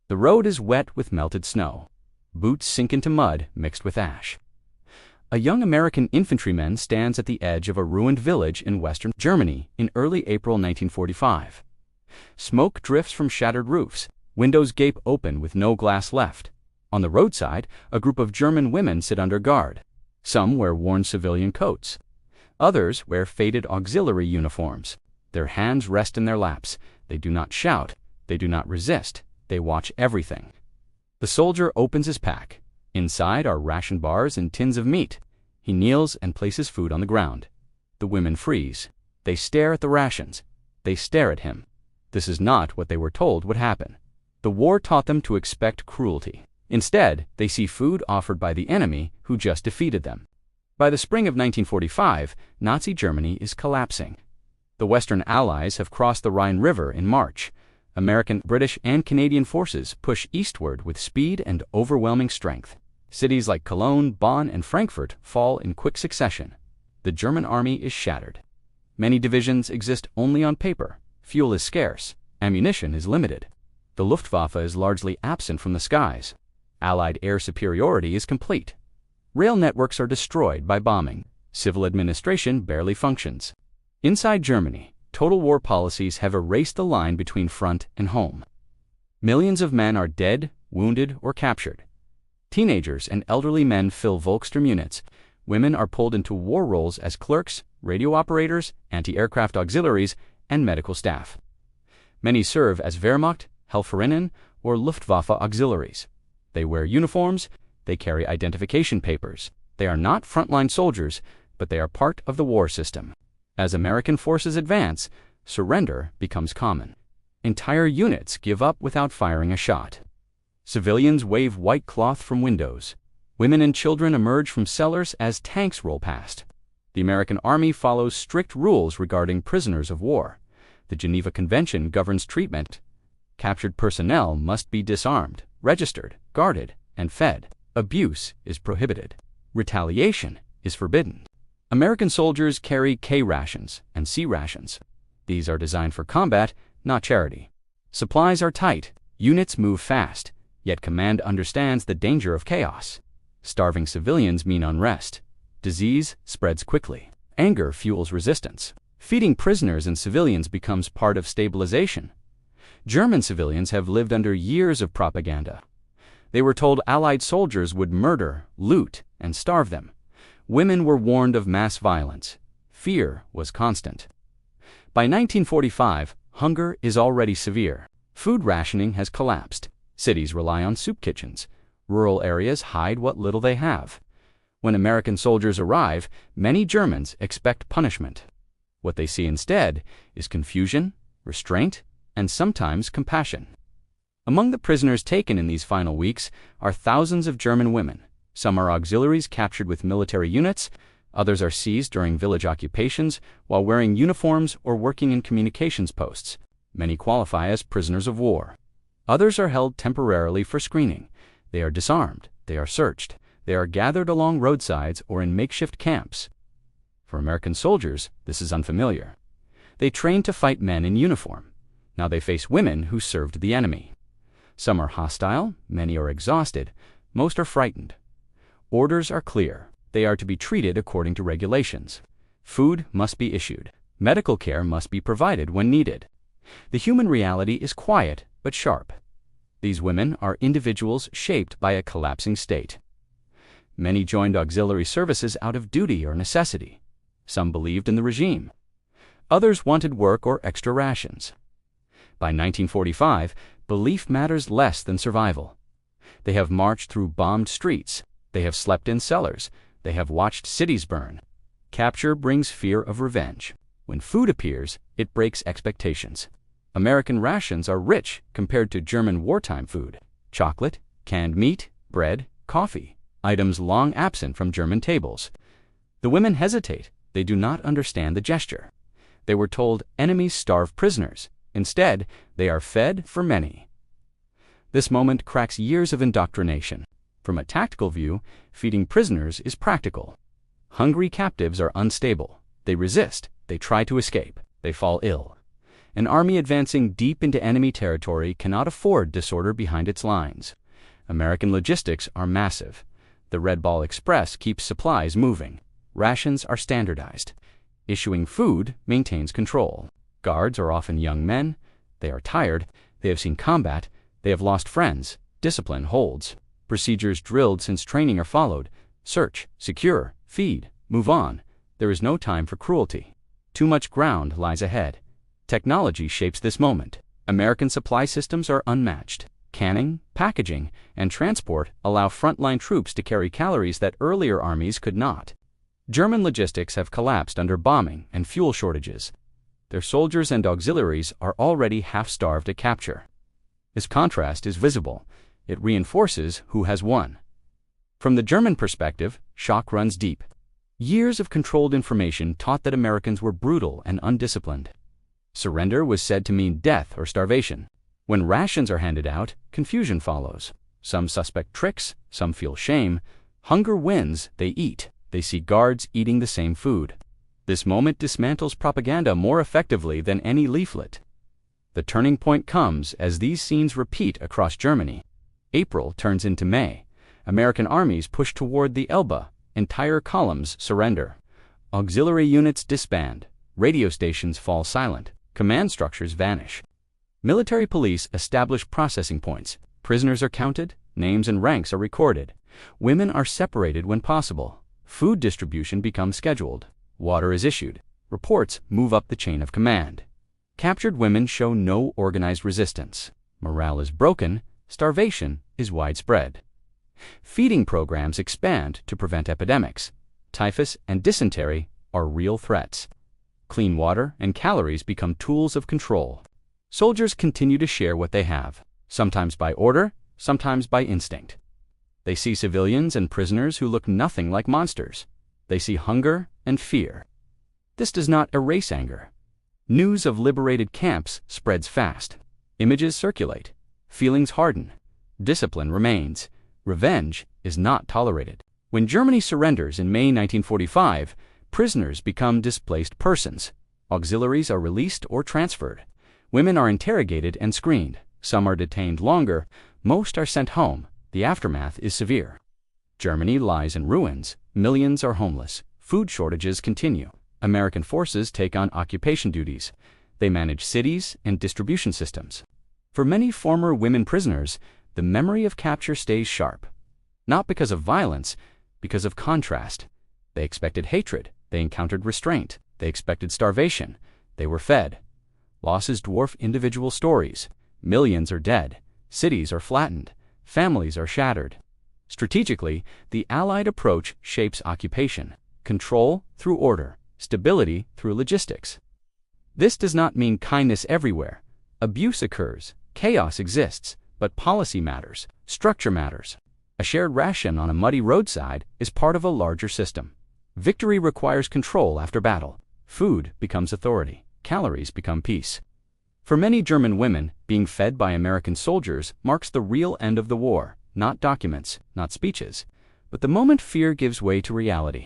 The road is wet with melted snow. Boots sink into mud mixed with ash. A young American infantryman stands at the edge of a ruined village in western Germany in early April 1945. Smoke drifts from shattered roofs. Windows gape open with no glass left. On the roadside, a group of German women sit under guard. Some wear worn civilian coats. Others wear faded auxiliary uniforms. Their hands rest in their laps. They do not shout. They do not resist. They watch everything. The soldier opens his pack. Inside are ration bars and tins of meat. He kneels and places food on the ground. The women freeze. They stare at the rations. They stare at him. This is not what they were told would happen. The war taught them to expect cruelty. Instead, they see food offered by the enemy who just defeated them. By the spring of 1945, Nazi Germany is collapsing. The Western Allies have crossed the Rhine River in March. American, British, and Canadian forces push eastward with speed and overwhelming strength. Cities like Cologne, Bonn, and Frankfurt fall in quick succession. The German army is shattered. Many divisions exist only on paper. Fuel is scarce. Ammunition is limited. The Luftwaffe is largely absent from the skies. Allied air superiority is complete. Rail networks are destroyed by bombing. Civil administration barely functions. Inside Germany, total war policies have erased the line between front and home. Millions of men are dead, wounded, or captured. Teenagers and elderly men fill Volkssturm units. Women are pulled into war roles as clerks, radio operators, anti-aircraft auxiliaries, and medical staff. Many serve as Wehrmacht, Helferinnen, or Luftwaffe auxiliaries. They wear uniforms. They carry identification papers. They are not frontline soldiers, but they are part of the war system. As American forces advance, surrender becomes common. Entire units give up without firing a shot. Civilians wave white cloth from windows. Women and children emerge from cellars as tanks roll past. The American Army follows strict rules regarding prisoners of war. The Geneva Convention governs treatment. Captured personnel must be disarmed, registered, guarded, and fed. Abuse is prohibited. Retaliation is forbidden. American soldiers carry K rations and C rations. These are designed for combat, not charity. Supplies are tight. Units move fast, yet command understands the danger of chaos. Starving civilians mean unrest. Disease spreads quickly. Anger fuels resistance. Feeding prisoners and civilians becomes part of stabilization. German civilians have lived under years of propaganda. They were told Allied soldiers would murder, loot, and starve them. Women were warned of mass violence. Fear was constant. By 1945, hunger is already severe. Food rationing has collapsed. Cities rely on soup kitchens. Rural areas hide what little they have. When American soldiers arrive, many Germans expect punishment. What they see instead is confusion, restraint, and sometimes compassion. Among the prisoners taken in these final weeks are thousands of German women. Some are auxiliaries captured with military units. Others are seized during village occupations while wearing uniforms or working in communications posts. Many qualify as prisoners of war. Others are held temporarily for screening. They are disarmed. They are searched. They are gathered along roadsides or in makeshift camps. For American soldiers, this is unfamiliar. They trained to fight men in uniform. Now they face women who served the enemy. Some are hostile, many are exhausted, most are frightened. Orders are clear. They are to be treated according to regulations. Food must be issued. Medical care must be provided when needed. The human reality is quiet but sharp. These women are individuals shaped by a collapsing state. Many joined auxiliary services out of duty or necessity. Some believed in the regime. Others wanted work or extra rations. By 1945, belief matters less than survival. They have marched through bombed streets. They have slept in cellars. They have watched cities burn. Capture brings fear of revenge. When food appears, it breaks expectations. American rations are rich compared to German wartime food. Chocolate, canned meat, bread, coffee, items long absent from German tables. The women hesitate. They do not understand the gesture. They were told enemies starve prisoners. Instead, they are fed for many. This moment cracks years of indoctrination. From a tactical view, feeding prisoners is practical. Hungry captives are unstable. They resist. They try to escape. They fall ill. An army advancing deep into enemy territory cannot afford disorder behind its lines. American logistics are massive. The Red Ball Express keeps supplies moving. Rations are standardized. Issuing food maintains control. Guards are often young men. They are tired. They have seen combat. They have lost friends. Discipline holds. Procedures drilled since training are followed. Search, secure, feed, move on. There is no time for cruelty. Too much ground lies ahead. Technology shapes this moment. American supply systems are unmatched. Canning, packaging, and transport allow frontline troops to carry calories that earlier armies could not. German logistics have collapsed under bombing and fuel shortages. Their soldiers and auxiliaries are already half-starved at capture. This contrast is visible. It reinforces who has won. From the German perspective, shock runs deep. Years of controlled information taught that Americans were brutal and undisciplined. Surrender was said to mean death or starvation. When rations are handed out, confusion follows. Some suspect tricks, some feel shame. Hunger wins, they eat. They see guards eating the same food. This moment dismantles propaganda more effectively than any leaflet. The turning point comes as these scenes repeat across Germany. April turns into May. American armies push toward the Elbe. Entire columns surrender. Auxiliary units disband. Radio stations fall silent. Command structures vanish. Military police establish processing points. Prisoners are counted. Names and ranks are recorded. Women are separated when possible. Food distribution becomes scheduled. Water is issued. Reports move up the chain of command. Captured women show no organized resistance. Morale is broken. Starvation is widespread. Feeding programs expand to prevent epidemics. Typhus and dysentery are real threats. Clean water and calories become tools of control. Soldiers continue to share what they have, sometimes by order, sometimes by instinct. They see civilians and prisoners who look nothing like monsters. They see hunger and fear. This does not erase anger. News of liberated camps spreads fast. Images circulate. Feelings harden. Discipline remains. Revenge is not tolerated. When Germany surrenders in May 1945, prisoners become displaced persons. Auxiliaries are released or transferred. Women are interrogated and screened. Some are detained longer. Most are sent home. The aftermath is severe. Germany lies in ruins. Millions are homeless. Food shortages continue. American forces take on occupation duties. They manage cities and distribution systems. For many former women prisoners, the memory of capture stays sharp. Not because of violence, because of contrast. They expected hatred. They encountered restraint. They expected starvation. They were fed. Losses dwarf individual stories. Millions are dead. Cities are flattened. Families are shattered. Strategically, the Allied approach shapes occupation. Control through order. Stability through logistics. This does not mean kindness everywhere. Abuse occurs. Chaos exists. But policy matters. Structure matters. A shared ration on a muddy roadside is part of a larger system. Victory requires control after battle. Food becomes authority. Calories become peace. For many German women, being fed by American soldiers marks the real end of the war, not documents, not speeches, but the moment fear gives way to reality.